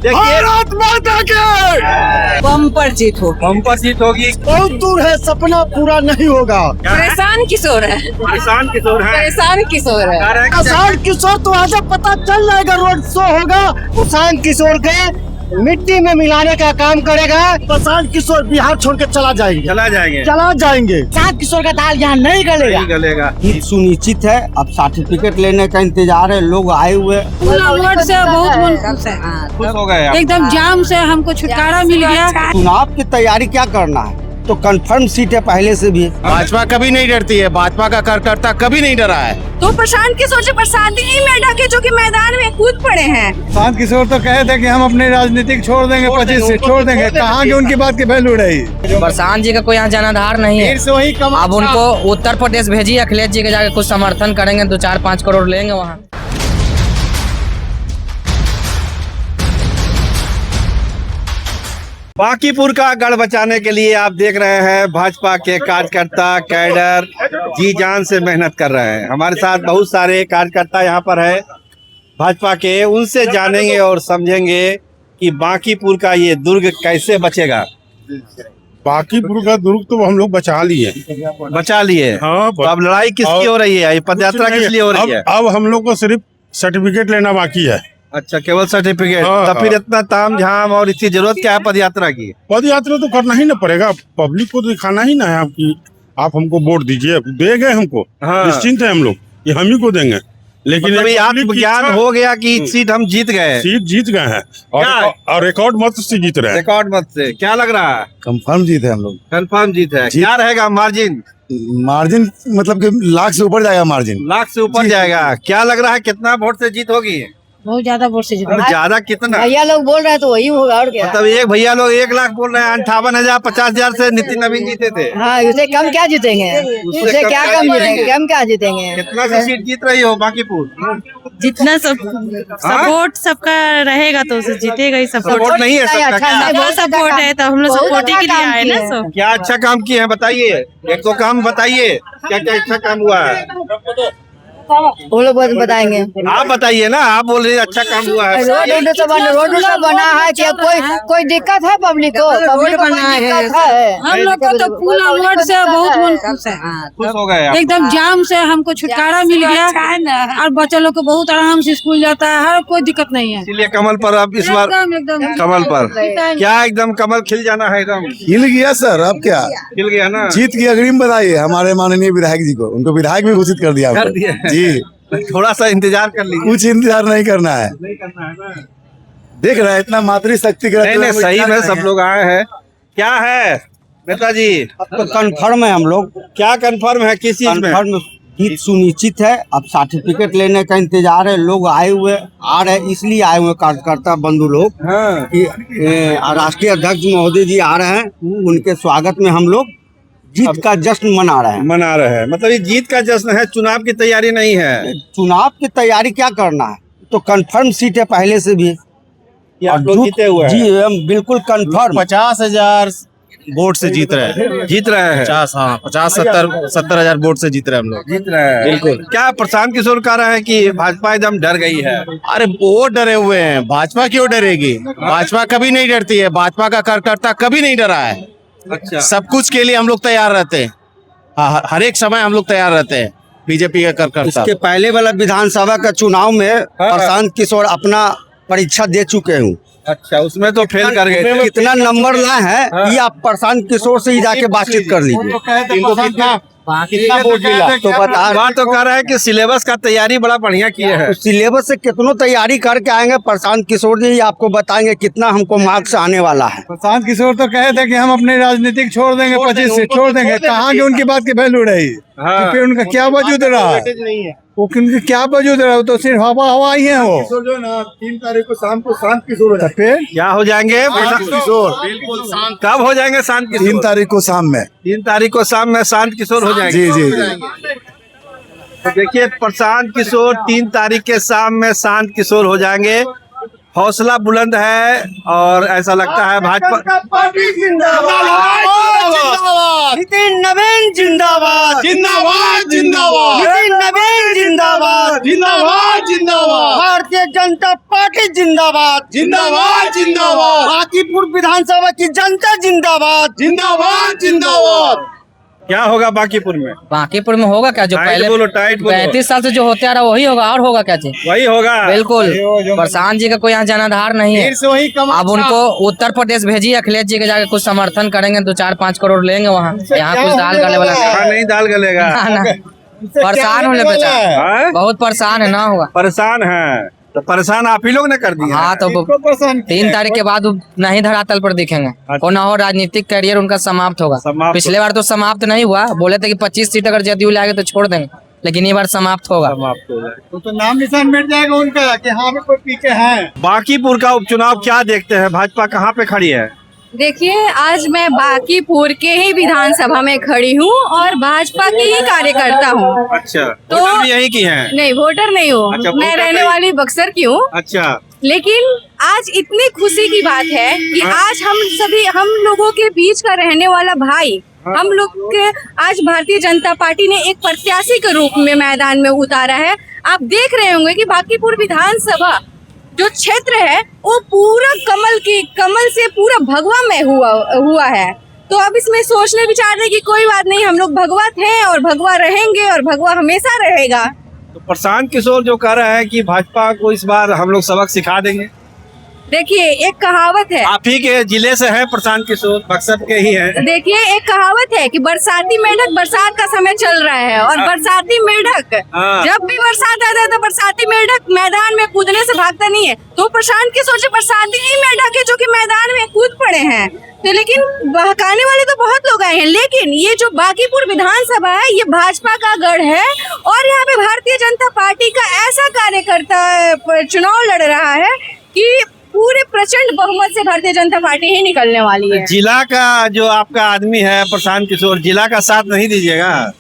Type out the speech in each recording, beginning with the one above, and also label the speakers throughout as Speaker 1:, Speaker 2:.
Speaker 1: भारत माता के
Speaker 2: बम्पर जीत हो।
Speaker 3: बम्पर जीत होगी।
Speaker 1: बहुत दूर है, सपना पूरा नहीं होगा।
Speaker 2: परेशान किशोर है,
Speaker 3: परेशान किशोर है।
Speaker 2: परेशान किशोर है।
Speaker 1: प्रशांत किशोर तो आज पता चल जाएगा, रोड शो होगा। प्रशांत किशोर के मिट्टी में मिलाने का काम करेगा। प्रशांत किशोर बिहार छोड़ के चला जाएंगे।
Speaker 3: चला जाएंगे।
Speaker 1: प्रशांत किशोर का दाल यहाँ नहीं गलेगा।
Speaker 3: नहीं गलेगा।
Speaker 4: जीत सुनिश्चित है। अब सर्टिफिकेट लेने का इंतजार है, लोग आए हुए।
Speaker 5: वर्ड से बहुत मन खुश है,
Speaker 3: खुश हो गए आप।
Speaker 5: एकदम जाम से हमको छुटकारा मिल गया।
Speaker 4: चुनाव की तैयारी क्या करना है, तो कंफर्म सीट है पहले से भी।
Speaker 6: भाजपा कभी नहीं डरती है, भाजपा का कार्यकर्ता कभी नहीं डरा है।
Speaker 2: तो प्रशांत किशोर से बरसाती ही में ढके जो कि मैदान में कूद पड़े हैं।
Speaker 7: प्रशांत किशोर तो कहे थे कि हम अपने राजनीतिक छोड़ देंगे, 25 से छोड़ देंगे। कहाँ की उनकी बात की वैल्यू रही।
Speaker 8: प्रशांत जी का कोई यहाँ जनाधार नहीं है। अब उनको उत्तर प्रदेश भेजिए, अखिलेश जी के जाके कुछ समर्थन करेंगे तो 4-5 करोड़ लेंगे वहाँ।
Speaker 3: बांकीपुर का गढ़ बचाने के लिए आप देख रहे हैं भाजपा के कार्यकर्ता कैडर जी जान से मेहनत कर रहे हैं। हमारे साथ बहुत सारे कार्यकर्ता यहाँ पर है भाजपा के, उनसे जानेंगे और समझेंगे कि बांकीपुर का ये दुर्ग कैसे बचेगा।
Speaker 7: बांकीपुर का दुर्ग तो हम लोग बचा लिए।
Speaker 3: हाँ, तो अब लड़ाई किसकी हो रही है, ये पदयात्रा किस लिए हो रही है?
Speaker 7: अब हम लोग को सिर्फ सर्टिफिकेट लेना बाकी है।
Speaker 3: अच्छा, केवल सर्टिफिकेट।
Speaker 7: हाँ,
Speaker 3: तो फिर इतना ताम झाम और इसकी जरूरत क्या है पदयात्रा की?
Speaker 7: पदयात्रा तो करना ही ना पड़ेगा, पब्लिक को दिखाना ही ना है आपकी। आप हमको वोट दीजिए, दे गए हमको।
Speaker 3: हाँ।
Speaker 7: निश्चिंत है हम लोग, ये हम ही को देंगे। लेकिन
Speaker 3: मतलब
Speaker 7: एक
Speaker 3: आत्मज्ञान
Speaker 7: पब्लिक की
Speaker 3: हो गया कि सीट हम जीत गए।
Speaker 7: सीट जीत गए हैं
Speaker 3: क्या?
Speaker 7: और रिकॉर्ड मत से जीत रहे हैं।
Speaker 3: रिकॉर्ड मत से क्या लग रहा है?
Speaker 1: कंफर्म जीत है हम लोग।
Speaker 3: कंफर्म जीत है। क्या रहेगा मार्जिन?
Speaker 1: मार्जिन मतलब कि लाख से ऊपर जाएगा मार्जिन।
Speaker 3: लाख से ऊपर जाएगा। क्या लग रहा है कितना वोट से जीत होगी?
Speaker 5: बहुत ज्यादा वोट से जीता।
Speaker 3: ज्यादा कितना?
Speaker 2: भैया लोग बोल रहे हैं तो वही होगा और क्या।
Speaker 3: मतलब एक भैया लोग 1 लाख बोल रहे हैं। 58,000 50,000 से नितिन नवीन जीते थे।
Speaker 2: हाँ, उससे कम क्या जीतेंगे, उससे क्या कम जीतेंगे, कम क्या जीतेंगे।
Speaker 3: कितना से सीट जीत रही हो बांकीपुर?
Speaker 5: जितना सपोर्ट सबका रहेगा तो उसे जीतेगा ही।
Speaker 3: सपोर्ट नहीं है सबका? क्या
Speaker 5: बहुत सपोर्ट है, तो हम लोग सपोर्ट ही के लिए आए ना सब।
Speaker 3: क्या अच्छा काम किए हैं बताइए, एक तो काम बताइए। क्या क्या अच्छा काम हुआ है
Speaker 2: वो लोग बताएंगे।
Speaker 3: आप बताइए ना, आप बोल रहे हैं अच्छा काम हुआ है।
Speaker 2: रोड सब बना है क्या? कोई दिक्कत है पब्लिक को? पब्लिक बना है।
Speaker 5: हम लोग को तो पुल वर्ड से बहुत मन खुश है,
Speaker 3: खुश हो गए आप।
Speaker 5: एकदम जाम से हमको छुटकारा मिल गया। और बच्चा लोग को बहुत आराम से स्कूल जाता है, हर कोई दिक्कत नहीं है।
Speaker 3: इसीलिए कमल पर अब इस बार
Speaker 5: एकदम
Speaker 3: कमल पर क्या एकदम कमल खिल जाना है एकदम।
Speaker 1: हिल गया सर, अब क्या
Speaker 3: खिल गया ना।
Speaker 1: जीत की अग्रिम बधाई हमारे माननीय विधायक जी को। उनको विधायक भी घोषित कर दिया
Speaker 3: कर दिया है।
Speaker 1: जी,
Speaker 3: थोड़ा सा इंतजार कर लीजिए।
Speaker 1: कुछ इंतजार नहीं करना है।
Speaker 3: नहीं करना है ना।
Speaker 1: देख रहे हैं इतना मातृशक्ति का।
Speaker 3: नहीं सही में सब लोग आए हैं। क्या है नेताजी?
Speaker 4: अब तो कंफर्म है हम लोग।
Speaker 3: क्या कंफर्म है, किस चीज में?
Speaker 4: कंफर्म जीत सुनिश्चित है। अब सर्टिफिकेट लेने का इंतजार है, लोग आए हुए आ रहे, इसलिए आए हुए कार्यकर्ता बंधु लोग
Speaker 3: हाँ।
Speaker 4: कि राष्ट्रीय अध्यक्ष महोदय जी आ रहे हैं, उनके स्वागत में हम लोग जीत का जश्न मना रहे हैं।
Speaker 3: मतलब ये जीत का जश्न है, चुनाव की तैयारी नहीं है।
Speaker 4: चुनाव की तैयारी क्या करना है, तो कंफर्म सीट है पहले से भी।
Speaker 3: कि आप लोग जीते हुए हैं।
Speaker 4: जी हम बिल्कुल कंफर्म।
Speaker 6: 50,000 वोट से जीत रहे हैं। 50, हाँ 50-70,000 वोट से जीत रहे हैं हम लोग।
Speaker 3: जीत रहे हैं
Speaker 6: बिल्कुल।
Speaker 3: क्या प्रशांत किशोर कह रहे हैं कि भाजपा एकदम डर गई है?
Speaker 6: अरे वो डरे हुए हैं, भाजपा क्यों डरेगी? भाजपा कभी नहीं डरती है, भाजपा का कार्यकर्ता कभी नहीं डरा है।
Speaker 3: अच्छा,
Speaker 6: सब कुछ के लिए हम लोग तैयार रहते हैं। हर एक समय हम लोग तैयार रहते हैं। बीजेपी का कार्यकर्ता
Speaker 4: इसके पहले वाला विधानसभा का चुनाव में प्रशांत किशोर अपना परीक्षा दे चुके हूँ।
Speaker 3: अच्छा, उसमें तो फेल कर गए।
Speaker 4: कितना नंबर लाए हैं ये आप प्रशांत किशोर से ही जाके बातचीत कर लीजिए।
Speaker 3: कितना वोट मिला
Speaker 4: तो बता
Speaker 3: बात तो कह रहा है कि सिलेबस का तैयारी बड़ा बढ़िया किए हैं।
Speaker 4: सिलेबस से कितनों तैयारी करके आएंगे, प्रशांत किशोर जी ही आपको बताएंगे कितना हमको मार्क्स आने वाला है।
Speaker 7: प्रशांत किशोर तो कहे थे कि हम अपने राजनीतिक छोड़ देंगे, 25 से छोड़ देंगे। कहाँ की उनकी बात की वैल्यू रही।
Speaker 3: हाँ।
Speaker 7: फिर उनका क्या वजूद रहा, वो उनकी क्या वजूद रहा, तो सिर्फ हवा ही है वो।
Speaker 1: 3 तारीख को शाम को शांत किशोर
Speaker 7: तो फिर
Speaker 3: क्या हो जाएंगे
Speaker 1: किशोर
Speaker 3: कब हो जाएंगे शांत किशोर?
Speaker 1: 3 तारीख को शाम में।
Speaker 3: 3 तारीख को शाम में शांत किशोर हो जाएंगे।
Speaker 1: जी।
Speaker 3: तो देखिए प्रशांत किशोर 3 तारीख के शाम में शांत किशोर हो जाएंगे। हौसला बुलंद है और ऐसा लगता है भाजपा
Speaker 1: पार्टी जिंदाबाद, नितिन नवीन जिंदाबाद,
Speaker 6: जिंदाबाद जिंदाबाद
Speaker 1: नितिन नवीन जिंदाबाद,
Speaker 6: जिंदाबाद जिंदाबाद
Speaker 1: भारतीय जनता पार्टी जिंदाबाद,
Speaker 6: जिंदाबाद जिंदाबाद
Speaker 1: बांकीपुर विधानसभा की जनता जिंदाबाद।
Speaker 6: जिंदाबाद जिंदाबाद।
Speaker 3: क्या होगा बांकीपुर में?
Speaker 8: बांकीपुर में होगा क्या जो
Speaker 3: टाइट
Speaker 8: पहले
Speaker 3: बोलो, टाइट बोलो।
Speaker 8: 35 साल से जो होते आ रहा वही होगा, और होगा क्या चीज?
Speaker 3: वही होगा
Speaker 8: बिल्कुल। प्रशांत जी का कोई यहाँ जनाधार नहीं है। अब उनको उत्तर प्रदेश भेजिए, अखिलेश जी के जाके कुछ समर्थन करेंगे, 2-4-5 करोड़ लेंगे वहाँ। यहाँ कुछ दाल गले वाला
Speaker 3: यहाँ नहीं दाल गलेगा।
Speaker 8: परेशान होने बेचा,
Speaker 3: हाँ?
Speaker 8: बहुत परेशान है, ना होगा।
Speaker 3: परेशान है तो परेशान आप ही लोग ने कर दिया।
Speaker 8: हाँ तो 3 तारीख के बाद वो नहीं धरातल पर दिखेंगे। हो ना हो राजनीतिक करियर उनका समाप्त होगा। पिछले बार तो समाप्त नहीं हुआ, बोले थे कि 25 सीट अगर जदयू लाएगा तो छोड़ देंगे, लेकिन ये बार समाप्त होगा।
Speaker 1: तो नाम निशान मिट जाएगा उनका कि हाँ में कोई पीछे है।
Speaker 3: बांकीपुर का उपचुनाव क्या देखते हैं? भाजपा कहाँ पे खड़ी है?
Speaker 9: देखिए, आज मैं बांकीपुर के ही विधानसभा में खड़ी हूँ और भाजपा की ही कार्यकर्ता हूँ।
Speaker 3: अच्छा,
Speaker 9: तो
Speaker 3: वोटर भी यही की हैं?
Speaker 9: नहीं, वोटर नहीं हूँ।
Speaker 3: अच्छा,
Speaker 9: मैं
Speaker 3: वोटर
Speaker 9: रहने
Speaker 3: नहीं।
Speaker 9: वाली बक्सर की हूँ।
Speaker 3: अच्छा,
Speaker 9: लेकिन आज इतनी खुशी की बात है कि आज हम लोगों के बीच का रहने वाला भाई, हम लोग के आज भारतीय जनता पार्टी ने एक प्रत्याशी के रूप में मैदान में उतारा है। आप देख रहे होंगे कि बांकीपुर विधानसभा जो क्षेत्र है वो पूरा कमल से पूरा भगवा में हुआ है। तो अब इसमें सोचने विचारने की कोई बात नहीं, हम लोग भगवा थे और भगवा रहेंगे और भगवा हमेशा रहेगा।
Speaker 3: तो प्रशांत किशोर जो कह रहे हैं कि भाजपा को इस बार हम लोग सबक सिखा देंगे।
Speaker 9: देखिए, एक कहावत है,
Speaker 3: आप ही के जिले से है प्रशांत किशोर, बक्सर के ही हैं।
Speaker 9: देखिए एक कहावत है कि बरसाती मेढक, बरसात का समय चल रहा है और बरसाती मेढक जब भी बरसात आता है तो बरसाती मेढक मैदान में कूदने से भागता नहीं है। तो प्रशांत किशोर जो बरसाती ही मेढक है जो कि मैदान में कूद पड़े हैं। तो लेकिन बहकाने वाले तो बहुत लोग आए हैं, लेकिन ये जो बांकीपुर विधानसभा है ये भाजपा का गढ़ है और यहाँ पे भारतीय जनता पार्टी का ऐसा कार्यकर्ता चुनाव लड़ रहा है कि पूरे प्रचंड बहुमत से भारतीय जनता पार्टी ही निकलने वाली है।
Speaker 3: जिला का जो आपका आदमी है प्रशांत किशोर, जिला का साथ नहीं दीजिएगा?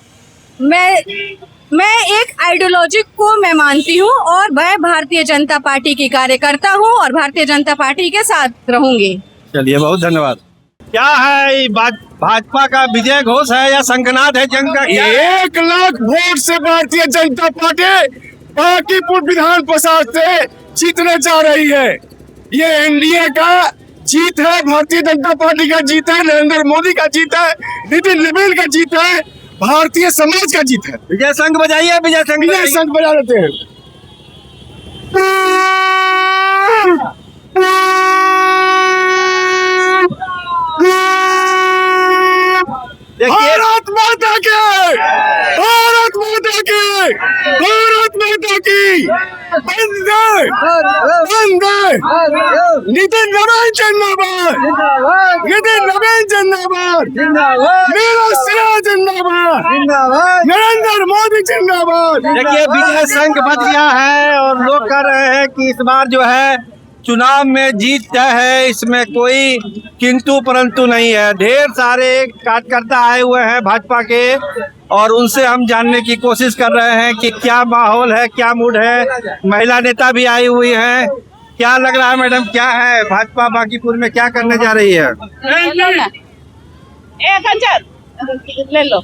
Speaker 9: मैं एक आइडियोलॉजी को मैं मानती हूँ और मैं भारतीय जनता पार्टी की कार्यकर्ता हूँ और भारतीय जनता पार्टी के साथ रहूंगी।
Speaker 3: चलिए, बहुत धन्यवाद। क्या है ये भाजपा का विजय घोष है या शंखनाद है जंग का?
Speaker 6: 1 लाख वोट से भारतीय जनता पार्टी बांकीपुर विधान परिषद से जीतने जा रही है। ये एनडीए का जीत है, भारतीय जनता पार्टी का जीत है, नरेंद्र मोदी का जीत है, नितिन नवीन का जीत है, भारतीय समाज का जीत है।
Speaker 3: विजय संघ बजाइए, विजय संघ
Speaker 6: बजा देते हैं। भारत माता के, भारत माता के, भारत माता की वंदे वंदे। नितिन नवीन जिंदाबाद, नितिन नवीन जिंदाबाद, मेरा सिरा जिंदाबाद, नरेंद्र मोदी जिंदाबाद।
Speaker 3: देखिए, विजय संघ बच गया है और लोग कह रहे हैं कि इस बार जो है चुनाव में जीत तय है, इसमें कोई किंतु परंतु नहीं है। ढेर सारे कार्यकर्ता आए हुए हैं भाजपा के और उनसे हम जानने की कोशिश कर रहे हैं कि क्या माहौल है, क्या मूड है। महिला नेता भी आई हुई हैं। क्या लग रहा है मैडम, क्या है भाजपा बांकीपुर में क्या करने जा रही है?
Speaker 10: ले लो।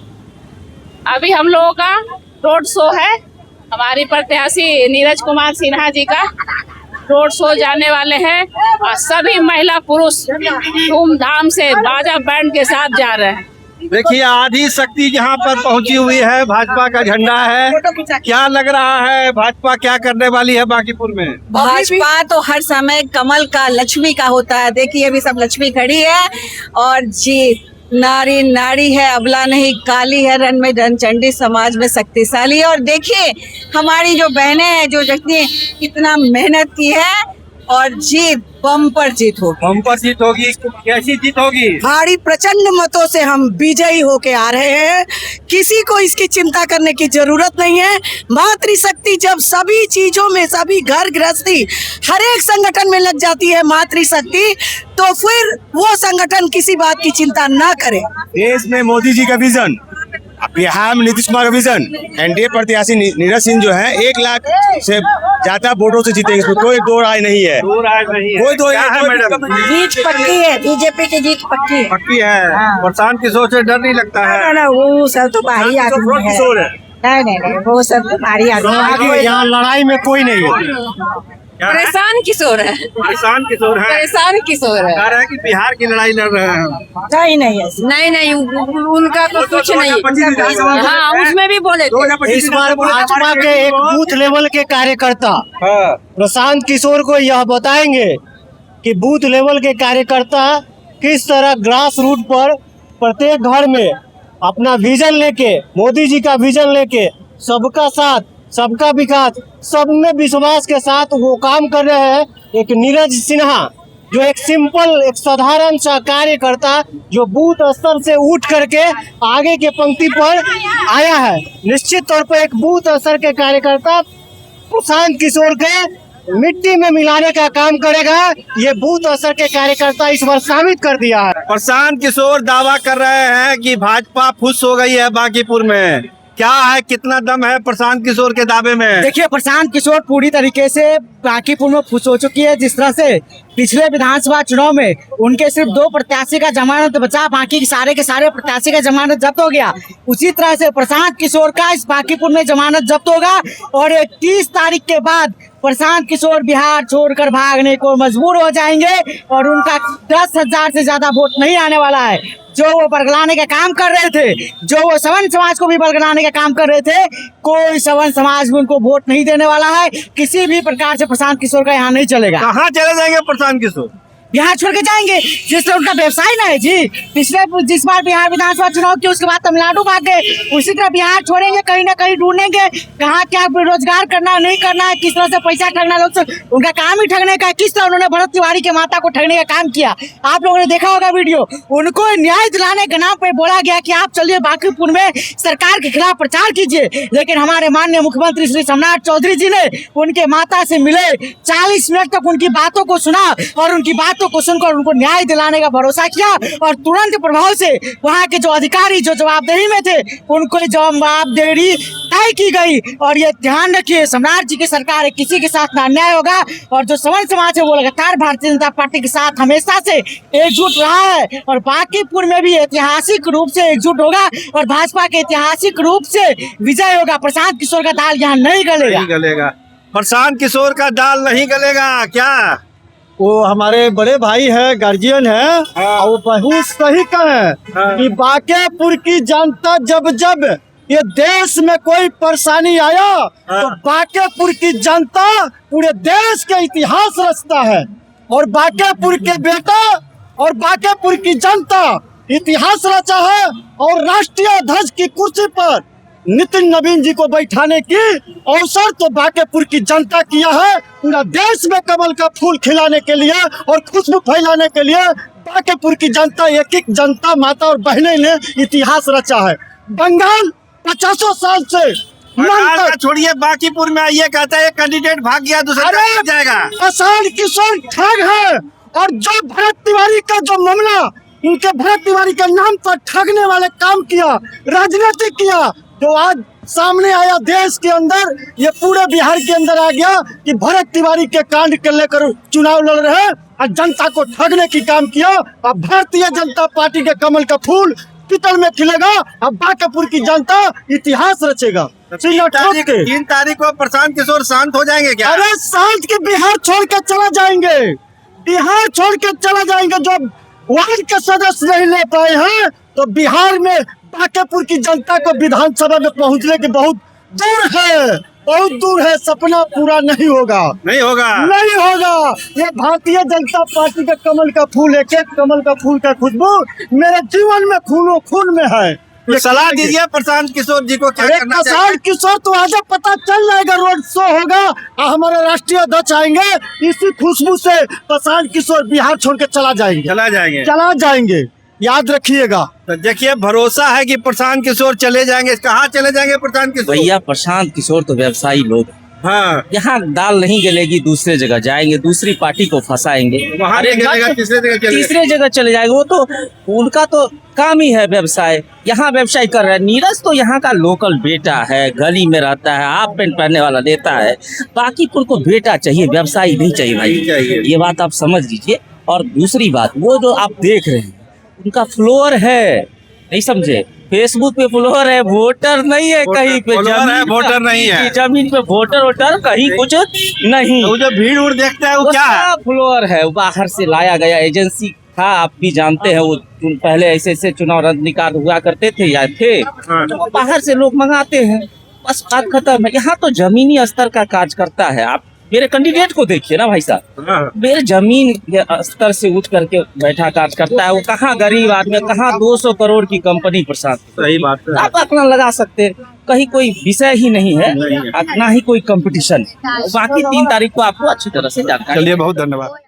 Speaker 10: अभी हम लोगों का रोड शो है, हमारी प्रत्याशी नीरज कुमार सिन्हा जी का रोड शो जाने वाले हैं और सभी महिला पुरुष धूमधाम से बाजा बैंड के साथ जा रहे हैं।
Speaker 3: देखिए, आधी शक्ति जहाँ पर पहुंची हुई है, भाजपा का झंडा है। क्या लग रहा है भाजपा क्या करने वाली है बांकीपुर में?
Speaker 2: भाजपा तो हर समय कमल का, लक्ष्मी का होता है। देखिए अभी सब लक्ष्मी खड़ी है और जी नारी नारी है, अबला नहीं काली है, रन में रणचंडी, समाज में शक्तिशाली है। और देखिए हमारी जो बहनें हैं जो जितनी कितना मेहनत की है और जीत बम्पर जीत होगी।
Speaker 3: बम्पर जीत होगी। कैसी जीत होगी?
Speaker 2: भारी प्रचंड मतों से हम विजयी होके आ रहे हैं। किसी को इसकी चिंता करने की जरूरत नहीं है। मातृशक्ति जब सभी चीजों में, सभी घर गृहस्थी हर एक संगठन में लग जाती है मातृशक्ति, तो फिर वो संगठन किसी बात की चिंता ना करे।
Speaker 6: देश में मोदी जी का विजन, बिहार में नीतीश कुमार का विजन, एनडीए प्रत्याशी नीरज सिंह जो है 1 लाख से
Speaker 1: ज्यादा वोटों से जीतेंगे, इसमें कोई दो राय नहीं है। कोई दो
Speaker 3: क्या है मैडम?
Speaker 2: जीत पक्की है, बीजेपी की जीत पक्की है।
Speaker 3: पक्की है। प्रशांत किशोर से डर नहीं लगता है?
Speaker 2: ना वो सब तो बाहरी आदमी है। नहीं, वो सब तो बाहरी आदमी है।
Speaker 1: यहाँ लड़ाई में कोई नहीं है।
Speaker 9: परेशान किशोर है,
Speaker 3: प्रशांत किशोर है।
Speaker 9: परेशान किशोर है।
Speaker 3: कह रहे हैं कि बिहार की लड़ाई लड़ रहे हैं।
Speaker 9: नहीं उनका तो कुछ नहीं। हाँ उसमें भी बोले थे।
Speaker 1: इस बार भाजपा के एक बूथ लेवल के कार्यकर्ता प्रशांत किशोर को यह बताएंगे कि बूथ लेवल के कार्यकर्ता किस तरह ग्रास रूट पर प्रत्येक घर में अपना विजन लेके, मोदी जी का विजन लेके, सबका साथ सबका विकास, सब में विश्वास के साथ वो काम कर रहे हैं। एक नीरज सिन्हा जो एक सिंपल, एक साधारण सा कार्यकर्ता जो बूथ स्तर से उठ करके आगे के पंक्ति पर आया है, निश्चित तौर पर एक बूथ स्तर के कार्यकर्ता प्रशांत किशोर के मिट्टी में मिलाने का काम करेगा। ये बूथ स्तर के कार्यकर्ता इस बार साबित कर दिया है।
Speaker 3: प्रशांत किशोर दावा कर रहे हैं कि भाजपा फुस हो गई है बांकीपुर में। क्या है, कितना दम है प्रशांत किशोर के दावे में?
Speaker 4: देखिए, प्रशांत किशोर पूरी तरीके से बांकीपुर में खुश हो चुकी है। जिस तरह से पिछले विधानसभा चुनाव में उनके सिर्फ 2 प्रत्याशी का जमानत बचा, बाकी के सारे प्रत्याशी का जमानत जब्त हो गया, उसी तरह से प्रशांत किशोर का इस बांकीपुर में जमानत जब्त होगा। और 31 तारीख के बाद प्रशांत किशोर बिहार छोड़कर भागने को मजबूर हो जाएंगे और उनका 10,000 से ज्यादा वोट नहीं आने वाला है। जो वो बरगलाने का काम कर रहे थे, जो वो सवर्ण समाज को भी बरगलाने का काम कर रहे थे, कोई सवर्ण समाज भी उनको वोट नहीं देने वाला है। किसी भी प्रकार से प्रशांत किशोर का यहाँ नहीं चलेगा।
Speaker 3: कहाँ चले जाएंगे प्रशांत किशोर?
Speaker 4: बिहार छोड़ के जाएंगे, जिससे उनका व्यवसाय ना है जी। जिस बार बिहार विधानसभा चुनाव की, उसके बाद तमिलनाडु भाग गए, उसी तरह बिहार छोड़ेंगे, कहीं ना कहीं ढूंढेंगे कहाँ क्या रोजगार करना नहीं करना है, किस तरह से पैसा ठगना। लोग से उनका काम ही ठगने का है। किस तरह उन्होंने भरत तिवारी के माता को ठगने का काम किया, आप लोगों ने देखा होगा वीडियो। उनको न्याय दिलाने के नाम पर बोला गया कि आप चलिए बांकीपुर में सरकार के खिलाफ प्रचार कीजिए, लेकिन हमारे माननीय मुख्यमंत्री श्री सम्राट चौधरी जी ने उनके माता से मिले, 40 मिनट तक उनकी बातों को सुना और उनकी बातों को सुनकर उनको न्याय दिलाने का भरोसा किया और तुरंत प्रभाव से वहां के जो अधिकारी जो जवाबदेही में थे उनको जवाबदेही तय की गई। और ये ध्यान रखिए, सम्राट जी की सरकार है, किसी के साथ ना अन्याय होगा। और जो सवर्ण समाज है वो लगातार भारतीय जनता पार्टी के साथ हमेशा से एकजुट रहा है और बांकीपुर में भी ऐतिहासिक रूप से एकजुट होगा और भाजपा के ऐतिहासिक रूप से विजय होगा। प्रशांत किशोर का दाल यहाँ नहीं गलेगा।
Speaker 3: प्रशांत किशोर का दाल नहीं गलेगा क्या?
Speaker 1: वो हमारे बड़े भाई है, गार्जियन है, और वो बहुत सही कहे कि बांकीपुर की जनता जब जब ये देश में कोई परेशानी आया तो बांकीपुर की जनता पूरे देश के इतिहास रचता है। और बांकीपुर के बेटा और बांकीपुर की जनता इतिहास रचा है और राष्ट्रीय ध्वज की कुर्सी पर नितिन नवीन जी को बैठाने की अवसर तो बांकीपुर की जनता किया है। पूरा देश में कमल का फूल खिलाने के लिए और खुशबू फैलाने के लिए बांकीपुर की जनता, एक जनता माता और बहनें ने इतिहास रचा है। बंगाल 50 साल से
Speaker 3: छोड़िए, बांकीपुर में आइए, कहता है कैंडिडेट भाग गया, दूसरा जाएगा।
Speaker 1: प्रशांत किशोर ठग है और जो भरत तिवारी का जो मामला, इनके भरत तिवारी के नाम पर ठगने वाले काम किया, राजनीति किया, जो आज सामने आया देश के अंदर, ये पूरे बिहार के अंदर आ गया कि भरत तिवारी के कांड के लेकर चुनाव लड़ रहे हैं और जनता को ठगने की काम किया। अब भारतीय जनता पार्टी के कमल का फूल पितल में खिलेगा। अब बांकीपुर की जनता इतिहास रचेगा।
Speaker 3: 3 तारीख को प्रशांत किशोर शांत हो जाएंगे क्या?
Speaker 1: अरे शांत के बिहार छोड़ के चला जाएंगे, बिहार छोड़ के चला जाएंगे। जब वार्ड के सदस्य नहीं ले पाए हैं तो बिहार में बांकीपुर की जनता को विधानसभा में पहुंचने की बहुत दूर है। सपना पूरा नहीं होगा। ये भारतीय जनता पार्टी के कमल का फूल, एक कमल का फूल का खुशबू मेरे जीवन में खून में है।
Speaker 3: तो सलाह दीजिए प्रशांत किशोर जी को क्या करना चाहिए?
Speaker 1: प्रशांत किशोर तो आज पता चल जाएगा, रोड शो होगा और हमारे राष्ट्रीय अध्यक्ष आएंगे। इसी खुशबू से प्रशांत किशोर बिहार छोड़ के चला जाएंगे। याद रखिएगा।
Speaker 3: तो देखिए, भरोसा है कि प्रशांत किशोर चले जाएंगे। कहाँ चले जाएंगे प्रशांत किशोर?
Speaker 11: भैया प्रशांत किशोर तो व्यवसायी लोग,
Speaker 3: हाँ
Speaker 11: यहाँ दाल नहीं गलेगी, दूसरे जगह जाएंगे, दूसरी पार्टी को फंसाएंगे,
Speaker 3: वहाँ नहीं गलेगा, तीसरे जगह चले
Speaker 11: तीसरे जगह चले जाएंगे। वो तो उनका तो काम ही है व्यवसाय, यहाँ व्यवसाय कर रहा है। नीरज तो यहाँ का लोकल बेटा है, गली में रहता है, हाफ पेंट पहनने वाला देता है। बाकी को बेटा चाहिए, व्यवसाय नहीं चाहिए भाई, ये बात आप समझ लीजिए। और दूसरी बात, वो जो आप देख रहे हैं उनका फ्लोर है, नहीं समझे, फेसबुक पे फ्लोर है, वोटर नहीं है कहीं पे,
Speaker 3: वोटर नहीं है,
Speaker 11: जमीन पे वोटर कहीं कुछ नहीं।
Speaker 3: वो जो भीड़ उड़ देखता है वो क्या है?
Speaker 11: फ्लोर है, बाहर से लाया गया एजेंसी था, आप भी जानते हैं। वो पहले ऐसे चुनाव रजनीकांत हुआ करते थे या थे, तो बाहर से लोग मंगाते हैं, बस बात खत्म है। यहाँ तो जमीनी स्तर का काज करता है। आप मेरे कैंडिडेट को देखिए ना भाई साहब, मेरे जमीन के स्तर से उठ करके बैठा काज करता है। वो कहाँ गरीब आदमी, कहाँ 200 करोड़ की कंपनी प्रसाद।
Speaker 3: सही बात है,
Speaker 11: आप अपना लगा सकते हैं, कहीं कोई विषय ही नहीं है, ना ही कोई कंपटीशन। बाकी 3 तारीख को आपको अच्छी तरह से जानकारी।
Speaker 3: चलिए, बहुत धन्यवाद।